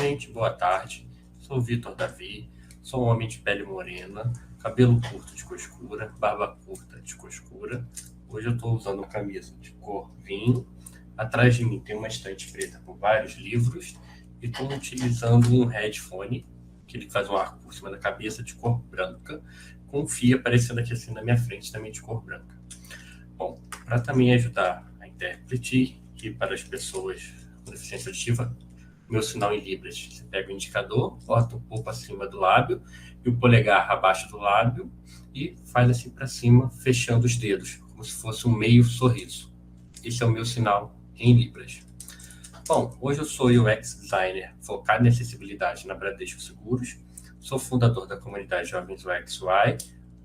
gente, boa tarde. Sou o Vitor Davi, sou um homem de pele morena, cabelo curto de coscura, barba curta de coscura. Hoje eu estou usando camisa de cor vinho. Atrás de mim tem uma estante preta com vários livros e estou utilizando um headphone, que ele faz um arco por cima da cabeça de cor branca, com um fio aparecendo aqui assim na minha frente também de cor branca. Bom, para também ajudar a intérprete e para as pessoas com deficiência auditiva, meu sinal em Libras. Você pega o indicador, bota um pouco acima do lábio e o polegar abaixo do lábio e faz assim para cima, fechando os dedos, como se fosse um meio sorriso. Esse é o meu sinal em Libras. Bom, hoje eu sou UX Designer focado em acessibilidade na Bradesco Seguros. Sou fundador da comunidade Jovens UX UI,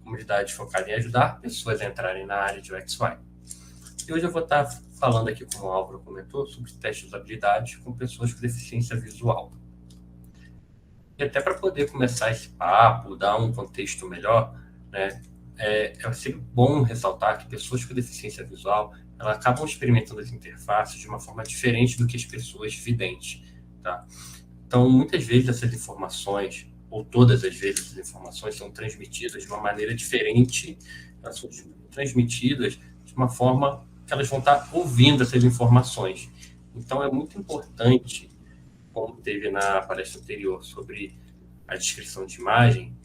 comunidade focada em ajudar pessoas a entrarem na área de UX UI. E hoje eu vou estar falando aqui, como o Álvaro comentou, sobre testes de usabilidade com pessoas com deficiência visual. E até para poder começar esse papo, dar um contexto melhor, né, é sempre bom ressaltar que pessoas com deficiência visual elas acabam experimentando as interfaces de uma forma diferente do que as pessoas videntes. Tá? Então, muitas vezes essas informações, ou todas as vezes essas informações, são transmitidas de uma maneira diferente, elas são transmitidas de uma forma que elas vão estar ouvindo essas informações. Então, é muito importante, como teve na palestra anterior sobre a descrição de imagem,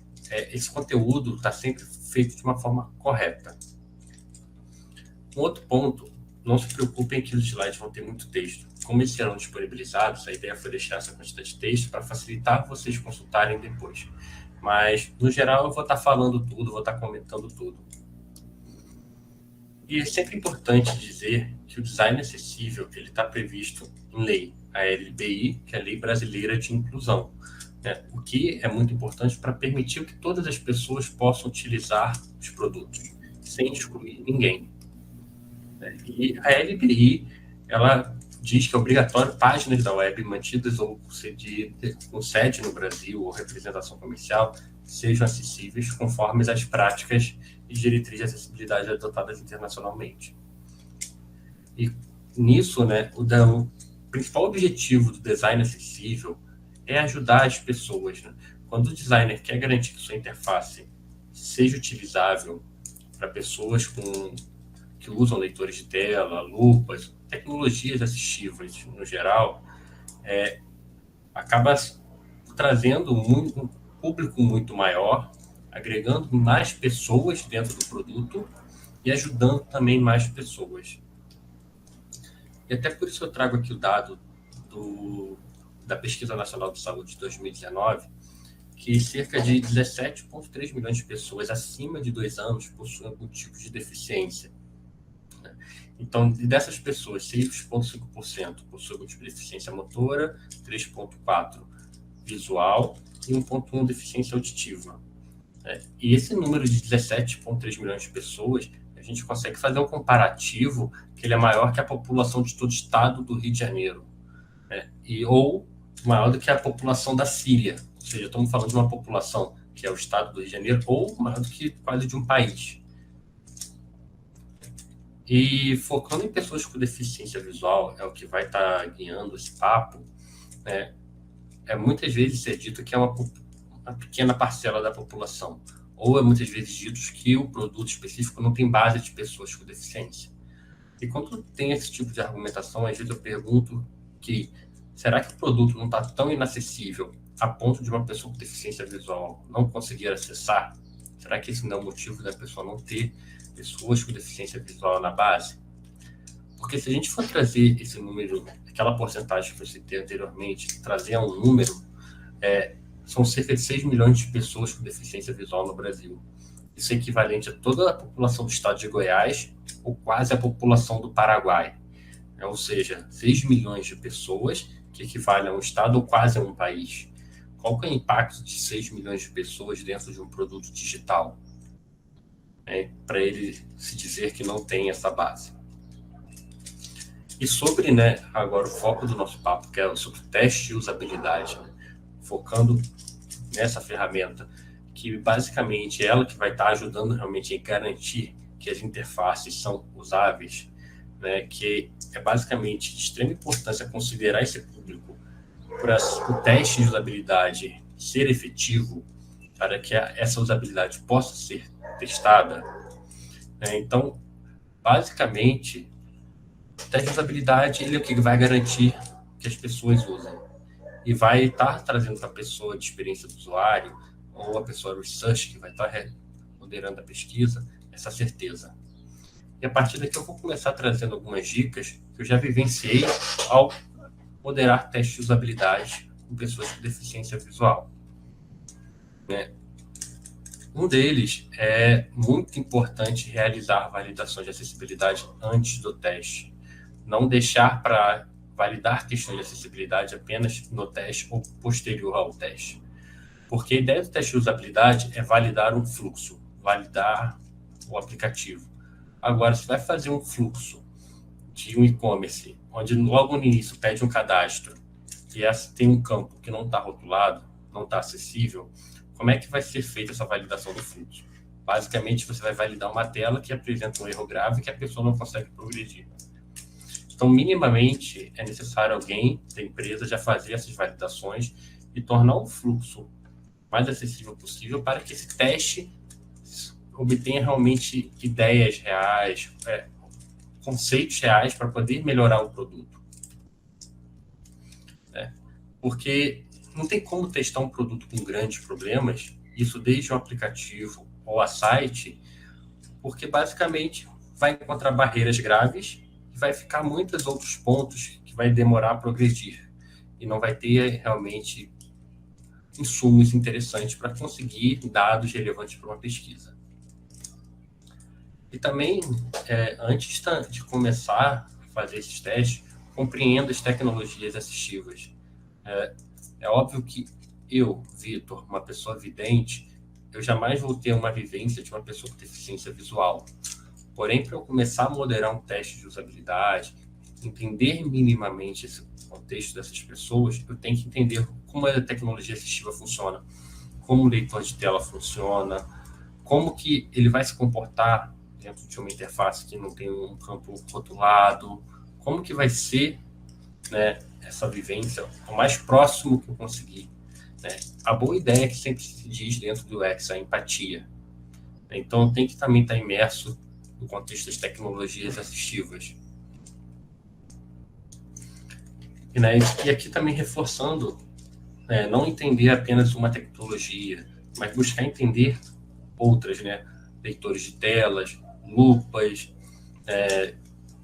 esse conteúdo está sempre feito de uma forma correta. Um outro ponto, não se preocupem que os slides vão ter muito texto. Como eles serão disponibilizados, a ideia foi deixar essa quantidade de texto para facilitar vocês consultarem depois. Mas, no geral, eu vou estar falando tudo, vou estar comentando tudo. E é sempre importante dizer que o design acessível ele está previsto em lei, a LBI, que é a Lei Brasileira de Inclusão, né? O que é muito importante para permitir que todas as pessoas possam utilizar os produtos, sem excluir ninguém. E a LBI, ela diz que é obrigatório páginas da web mantidas ou com sede no Brasil ou representação comercial sejam acessíveis conforme as práticas e diretrizes de acessibilidade adotadas internacionalmente. E nisso, né, o principal objetivo do design acessível é ajudar as pessoas. Né? Quando o designer quer garantir que sua interface seja utilizável para pessoas que usam leitores de tela, lupas, tecnologias assistivas no geral, acaba trazendo um público muito maior, agregando mais pessoas dentro do produto e ajudando também mais pessoas. E até por isso eu trago aqui o dado da Pesquisa Nacional de Saúde de 2019, que cerca de 17,3 milhões de pessoas acima de 2 anos possuem algum tipo de deficiência. Então, dessas pessoas, 6,5% possuem algum tipo de deficiência motora, 3,4% visual e 1,1% deficiência auditiva. E esse número de 17,3 milhões de pessoas, a gente consegue fazer um comparativo que ele é maior que a população de todo o estado do Rio de Janeiro, ou maior do que a população da Síria. Ou seja, estamos falando de uma população que é o estado do Rio de Janeiro, ou maior do que quase de um país. E focando em pessoas com deficiência visual, é o que vai estar guiando esse papo, né? Muitas vezes é dito que é uma pequena parcela da população, ou é muitas vezes dito que o produto específico não tem base de pessoas com deficiência. E quando tem esse tipo de argumentação, às vezes eu pergunto que será que o produto não está tão inacessível a ponto de uma pessoa com deficiência visual não conseguir acessar? Será que esse não é o motivo da pessoa não ter pessoas com deficiência visual na base? Porque se a gente for trazer esse número, aquela porcentagem que eu citei anteriormente, trazer um número, são cerca de 6 milhões de pessoas com deficiência visual no Brasil. Isso é equivalente a toda a população do estado de Goiás ou quase a população do Paraguai. Ou seja, 6 milhões de pessoas que equivalem a um estado ou quase a um país. Qual que é o impacto de 6 milhões de pessoas dentro de um produto digital? Para ele se dizer que não tem essa base. E sobre, né, agora o foco do nosso papo, que é sobre teste e usabilidade, né, focando nessa ferramenta, que basicamente é ela que vai estar ajudando realmente a garantir que as interfaces são usáveis, né, que é basicamente de extrema importância considerar esse público para o teste de usabilidade ser efetivo, para que essa usabilidade possa ser testada, né? Então, basicamente, o teste de usabilidade ele é o que vai garantir que as pessoas usem e vai estar trazendo para a pessoa de experiência do usuário ou a pessoa research que vai estar moderando a pesquisa essa certeza. E a partir daqui eu vou começar trazendo algumas dicas que eu já vivenciei ao moderar testes de usabilidade com pessoas com deficiência visual, né? Um deles é muito importante realizar validações de acessibilidade antes do teste. Não deixar para validar questões de acessibilidade apenas no teste ou posterior ao teste. Porque a ideia do teste de usabilidade é validar um fluxo, validar o aplicativo. Agora, se vai fazer um fluxo de um e-commerce, onde logo no início pede um cadastro, e tem um campo que não está rotulado, não está acessível, como é que vai ser feita essa validação do fluxo? Basicamente, você vai validar uma tela que apresenta um erro grave que a pessoa não consegue progredir. Então, minimamente, é necessário alguém da empresa já fazer essas validações e tornar o fluxo mais acessível possível para que esse teste obtenha realmente ideias reais, conceitos reais para poder melhorar o produto. Porque não tem como testar um produto com grandes problemas, isso desde o aplicativo ou a site, porque basicamente vai encontrar barreiras graves e vai ficar muitos outros pontos que vai demorar a progredir e não vai ter realmente insumos interessantes para conseguir dados relevantes para uma pesquisa. E também, antes de começar a fazer esses testes, compreenda as tecnologias assistivas. É óbvio que eu, Vitor, uma pessoa vidente, eu jamais vou ter uma vivência de uma pessoa com deficiência visual. Porém, para eu começar a moderar um teste de usabilidade, entender minimamente esse contexto dessas pessoas, eu tenho que entender como a tecnologia assistiva funciona, como o leitor de tela funciona, como que ele vai se comportar dentro de uma interface que não tem um campo rotulado, como que vai ser, né, essa vivência o mais próximo que eu conseguir, né? A boa ideia que sempre se diz dentro do UX é a empatia. Então, tem que também estar imerso no contexto das tecnologias assistivas. E aqui também reforçando, não entender apenas uma tecnologia, mas buscar entender outras, né? Leitores de telas, lupas,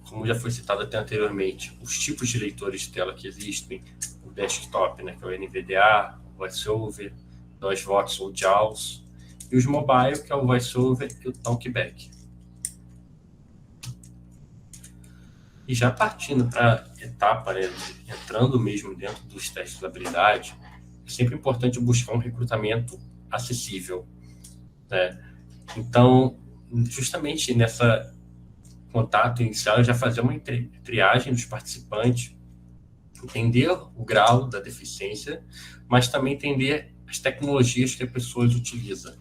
como já foi citado até anteriormente, os tipos de leitores de tela que existem, o desktop, né, que é o NVDA, o VoiceOver, DOSVox ou JAWS, e os mobile, que é o VoiceOver e o Talkback. E já partindo para a etapa, né, entrando mesmo dentro dos testes de usabilidade, é sempre importante buscar um recrutamento acessível, né? Então, justamente nessa contato inicial, já fazer uma triagem dos participantes, entender o grau da deficiência, mas também entender as tecnologias que as pessoas utilizam.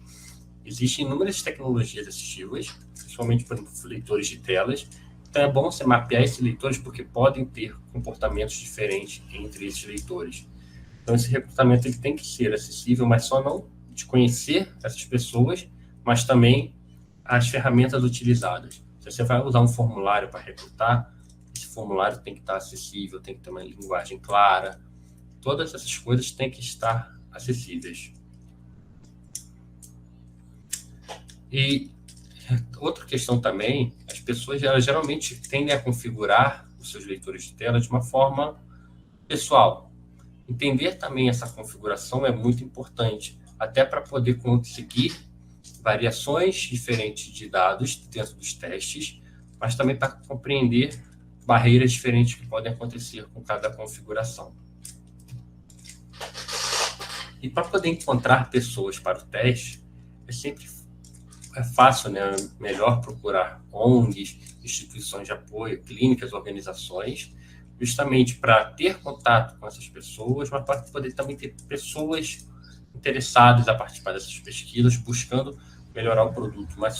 Existem inúmeras tecnologias assistivas, principalmente, por exemplo, leitores de telas. Então, é bom você mapear esses leitores, porque podem ter comportamentos diferentes entre esses leitores. Então, esse recrutamento ele tem que ser acessível, mas só não de conhecer essas pessoas, mas também as ferramentas utilizadas. Se você vai usar um formulário para recrutar, esse formulário tem que estar acessível, tem que ter uma linguagem clara. Todas essas coisas têm que estar acessíveis. E outra questão também, as pessoas geralmente tendem a configurar os seus leitores de tela de uma forma pessoal. Entender também essa configuração é muito importante, até para poder conseguir variações diferentes de dados dentro dos testes, mas também para compreender barreiras diferentes que podem acontecer com cada configuração. E para poder encontrar pessoas para o teste, é fácil, né? Melhor procurar ONGs, instituições de apoio, clínicas, organizações, justamente para ter contato com essas pessoas, mas para poder também ter pessoas interessadas a participar dessas pesquisas, buscando melhorar o produto, mas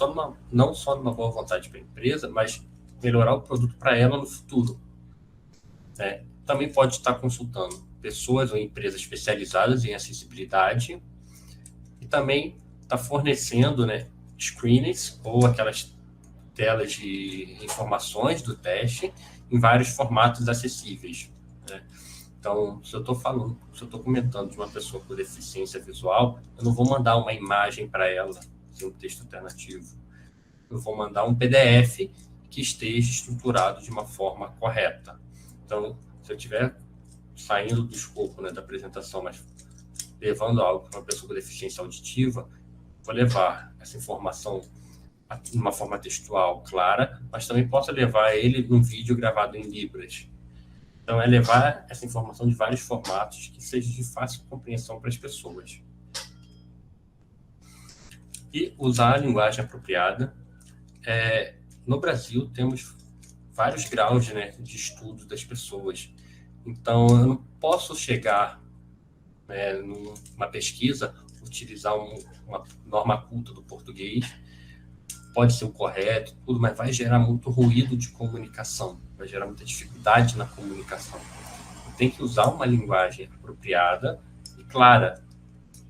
não só numa boa vontade para a empresa, mas melhorar o produto para ela no futuro. Também pode estar consultando pessoas ou empresas especializadas em acessibilidade e também está fornecendo, né, screens ou aquelas telas de informações do teste em vários formatos acessíveis, né? Então, se eu estou comentando de uma pessoa com deficiência visual, eu não vou mandar uma imagem para ela, sem um texto alternativo. Eu vou mandar um PDF que esteja estruturado de uma forma correta. Então, se eu estiver saindo do escopo, né, da apresentação, mas levando algo para uma pessoa com deficiência auditiva, vou levar essa informação de uma forma textual clara, mas também posso levar ele num vídeo gravado em Libras. Então, é levar essa informação de vários formatos que seja de fácil compreensão para as pessoas. E usar a linguagem apropriada. No Brasil, temos vários graus, né, de estudo das pessoas. Então, eu não posso chegar, né, numa pesquisa, utilizar uma norma culta do português. Pode ser o correto, tudo, mas vai gerar muito ruído de comunicação, vai gerar muita dificuldade na comunicação. Tem que usar uma linguagem apropriada e clara,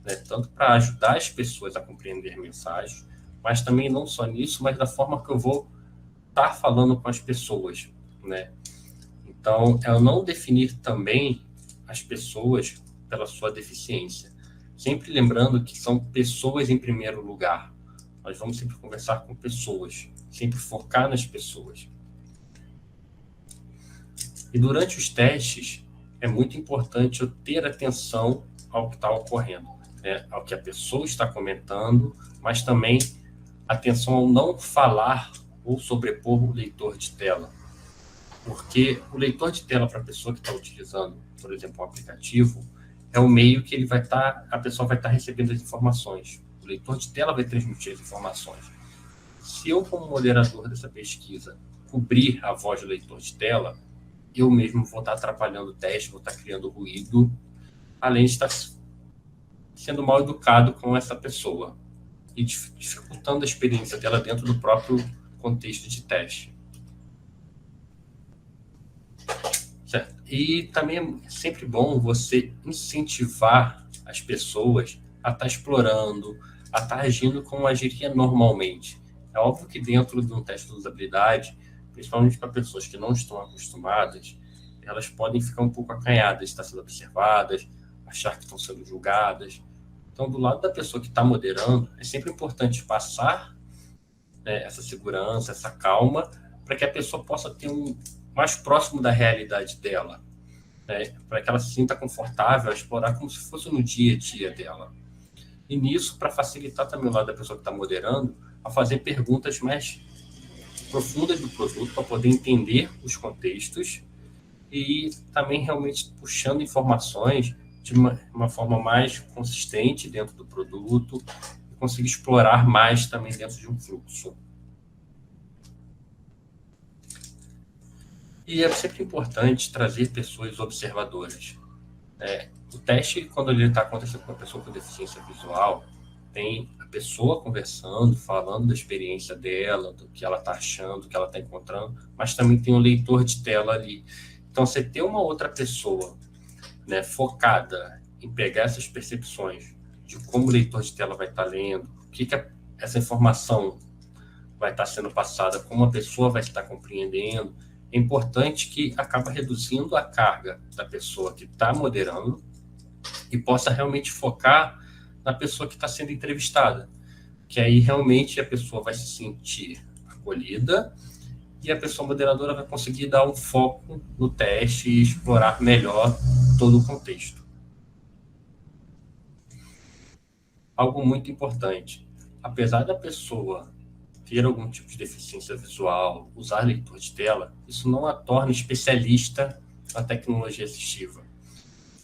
né, tanto para ajudar as pessoas a compreender mensagens, mas também não só nisso, mas da forma que eu vou estar falando com as pessoas, né? Então, é não definir também as pessoas pela sua deficiência, sempre lembrando que são pessoas em primeiro lugar. Nós vamos sempre conversar com pessoas, sempre focar nas pessoas. E durante os testes, é muito importante eu ter atenção ao que está ocorrendo, né? Ao que a pessoa está comentando, mas também atenção ao não falar ou sobrepor o leitor de tela. Porque o leitor de tela para a pessoa que está utilizando, por exemplo, um aplicativo, é o meio que a pessoa vai estar recebendo as informações. O leitor de tela vai transmitir as informações. Se eu, como moderador dessa pesquisa, cobrir a voz do leitor de tela, eu mesmo vou estar atrapalhando o teste, vou estar criando ruído, além de estar sendo mal educado com essa pessoa e dificultando a experiência dela dentro do próprio contexto de teste. Certo? E também é sempre bom você incentivar as pessoas a estar explorando, a estar agindo como agiria normalmente. É óbvio que dentro de um teste de usabilidade, principalmente para pessoas que não estão acostumadas, elas podem ficar um pouco acanhadas, estar sendo observadas, achar que estão sendo julgadas. Então, do lado da pessoa que está moderando, é sempre importante passar, né, essa segurança, essa calma, para que a pessoa possa ter mais próximo da realidade dela, né, para que ela se sinta confortável a explorar como se fosse no dia a dia dela. E nisso, para facilitar também o lado da pessoa que está moderando, a fazer perguntas mais profundas do produto, para poder entender os contextos e também realmente puxando informações de uma forma mais consistente dentro do produto e conseguir explorar mais também dentro de um fluxo. E é sempre importante trazer pessoas observadoras. O teste, quando ele está acontecendo com uma pessoa com deficiência visual, tem a pessoa conversando, falando da experiência dela, do que ela está achando, do que ela está encontrando, mas também tem um leitor de tela ali. Então, você ter uma outra pessoa, né, focada em pegar essas percepções de como o leitor de tela vai estar lendo, o que essa informação vai estar sendo passada, como a pessoa vai estar compreendendo, é importante que acaba reduzindo a carga da pessoa que está moderando e possa realmente focar na pessoa que está sendo entrevistada, que aí realmente a pessoa vai se sentir acolhida e a pessoa moderadora vai conseguir dar um foco no teste e explorar melhor todo o contexto. Algo muito importante, apesar da pessoa ter algum tipo de deficiência visual, usar leitor de tela, isso não a torna especialista na tecnologia assistiva.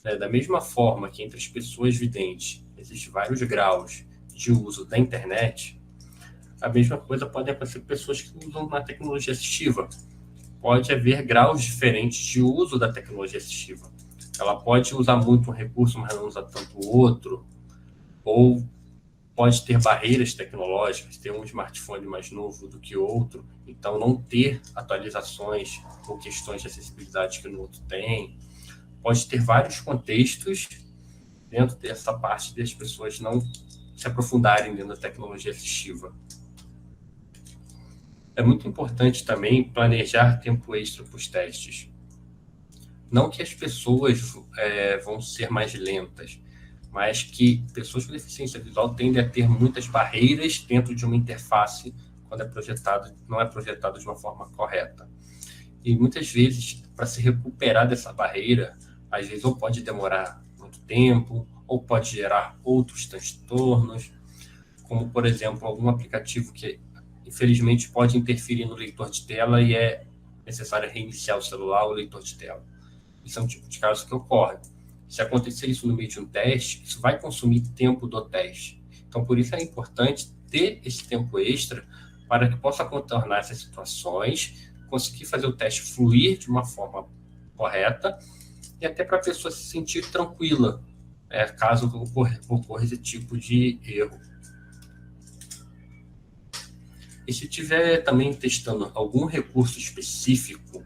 Da mesma forma que entre as pessoas videntes existem vários graus de uso da internet, a mesma coisa pode acontecer com pessoas que usam na tecnologia assistiva. Pode haver graus diferentes de uso da tecnologia assistiva. Ela pode usar muito um recurso, mas não usa tanto o outro, ou pode ter barreiras tecnológicas, ter um smartphone mais novo do que outro, então não ter atualizações ou questões de acessibilidade que no outro tem. pode ter vários contextos dentro dessa parte das pessoas não se aprofundarem dentro da tecnologia assistiva. É muito importante também planejar tempo extra para os testes. Não que as pessoas vão ser mais lentas, mas que pessoas com deficiência visual tendem a ter muitas barreiras dentro de uma interface quando não é projetado de uma forma correta. E muitas vezes, para se recuperar dessa barreira, às vezes ou pode demorar muito tempo, ou pode gerar outros transtornos, como, por exemplo, algum aplicativo que, infelizmente, pode interferir no leitor de tela e é necessário reiniciar o celular ou o leitor de tela. Isso é um tipo de caso que ocorre. Se acontecer isso no meio de um teste, isso vai consumir tempo do teste. Então, por isso é importante ter esse tempo extra para que possa contornar essas situações, conseguir fazer o teste fluir de uma forma correta e até para a pessoa se sentir tranquila, caso ocorra esse tipo de erro. E se tiver também testando algum recurso específico,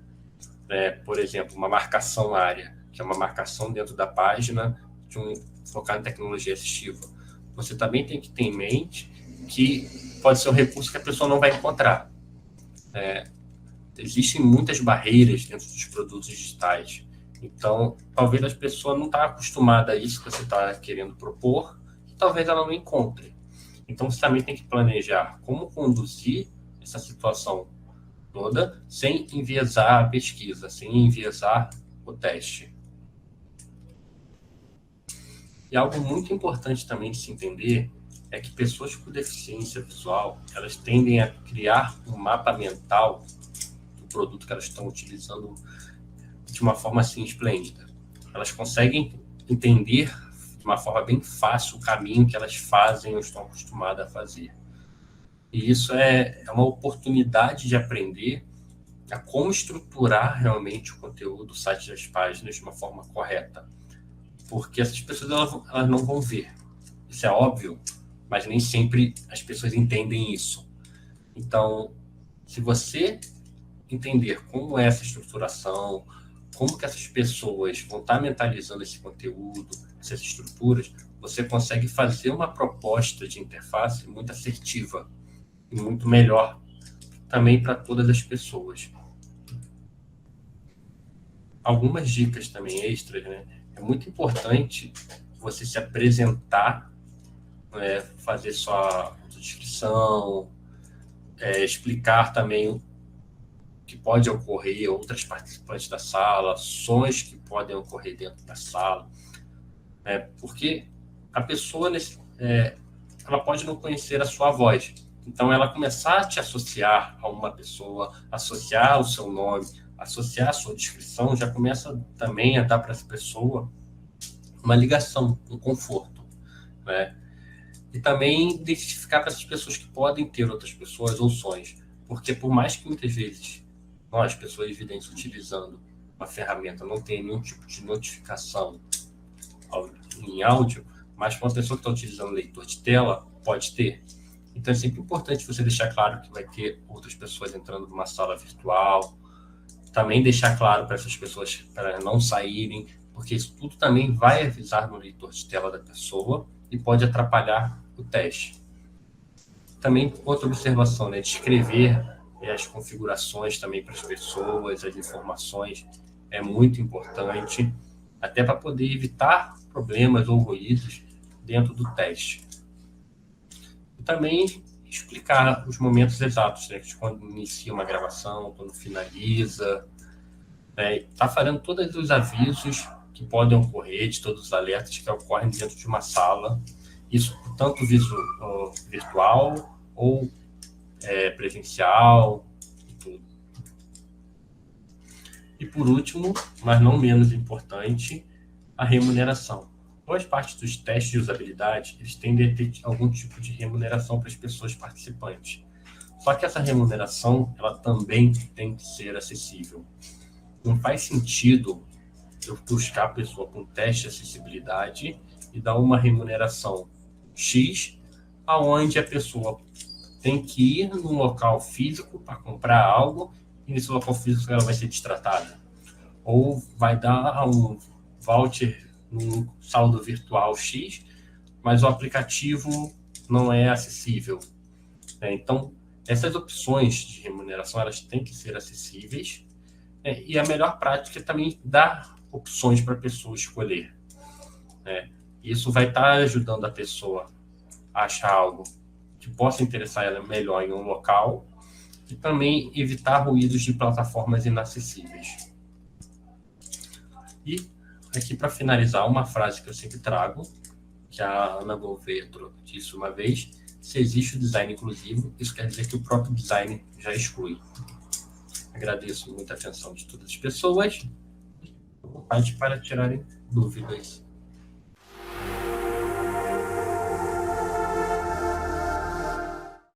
por exemplo, uma marcação área, que é uma marcação dentro da página focado em tecnologia assistiva, você também tem que ter em mente que pode ser um recurso que a pessoa não vai encontrar. Existem muitas barreiras dentro dos produtos digitais. Então, talvez a pessoa não está acostumada a isso que você está querendo propor, e talvez ela não encontre. Então, você também tem que planejar como conduzir essa situação toda sem enviesar a pesquisa, sem enviesar o teste. E algo muito importante também de se entender é que pessoas com deficiência visual, elas tendem a criar um mapa mental do produto que elas estão utilizando de uma forma assim esplêndida. Elas conseguem entender de uma forma bem fácil o caminho que elas fazem ou estão acostumadas a fazer. E isso é uma oportunidade de aprender a como estruturar realmente o conteúdo do site das páginas de uma forma correta. Porque essas pessoas elas não vão ver. Isso é óbvio, mas nem sempre as pessoas entendem isso. Então, se você entender como é essa estruturação, como que essas pessoas vão estar mentalizando esse conteúdo, essas estruturas, você consegue fazer uma proposta de interface muito assertiva e muito melhor também para todas as pessoas. Algumas dicas também extras, né? É muito importante você se apresentar, fazer sua descrição, explicar também o que pode ocorrer, outras participantes da sala, ações que podem ocorrer dentro da sala, porque a pessoa ela pode não conhecer a sua voz, então ela começar a te associar a uma pessoa, associar o seu nome, associar a sua descrição, já começa também a dar para essa pessoa uma ligação, um conforto, né? E também identificar para essas pessoas que podem ter outras pessoas ou sonhos, porque por mais que muitas vezes nós, pessoas videntes, utilizando uma ferramenta, não tenha nenhum tipo de notificação em áudio, mas para uma pessoa que está utilizando leitor de tela, pode ter. Então é sempre importante você deixar claro que vai ter outras pessoas entrando numa sala virtual, também deixar claro para essas pessoas para não saírem, porque isso tudo também vai avisar no leitor de tela da pessoa e pode atrapalhar o teste. Também outra observação, descrever as configurações também para as pessoas, as informações, é muito importante, até para poder evitar problemas ou ruídos dentro do teste. E também explicar os momentos exatos, de quando inicia uma gravação, quando finaliza, tá fazendo todos os avisos que podem ocorrer, de todos os alertas que ocorrem dentro de uma sala, isso tanto virtual ou presencial e tudo. E por último, mas não menos importante, a remuneração. Boas partes dos testes de usabilidade, eles tendem a ter algum tipo de remuneração para as pessoas participantes. Só que essa remuneração, ela também tem que ser acessível. Não faz sentido eu buscar a pessoa com teste de acessibilidade e dar uma remuneração X, aonde a pessoa tem que ir num local físico para comprar algo e nesse local físico ela vai ser destratada. Ou vai dar voucher num saldo virtual X, mas o aplicativo não é acessível. Então, essas opções de remuneração elas têm que ser acessíveis, e a melhor prática é também dar opções para a pessoa escolher. Isso vai estar ajudando a pessoa a achar algo que possa interessar ela melhor em um local e também evitar ruídos de plataformas inacessíveis. E aqui, para finalizar, uma frase que eu sempre trago, que a Ana Gouveia disse uma vez: se existe o design inclusivo, isso quer dizer que o próprio design já exclui. Agradeço muito a atenção de todas as pessoas. Vontade para tirarem dúvidas.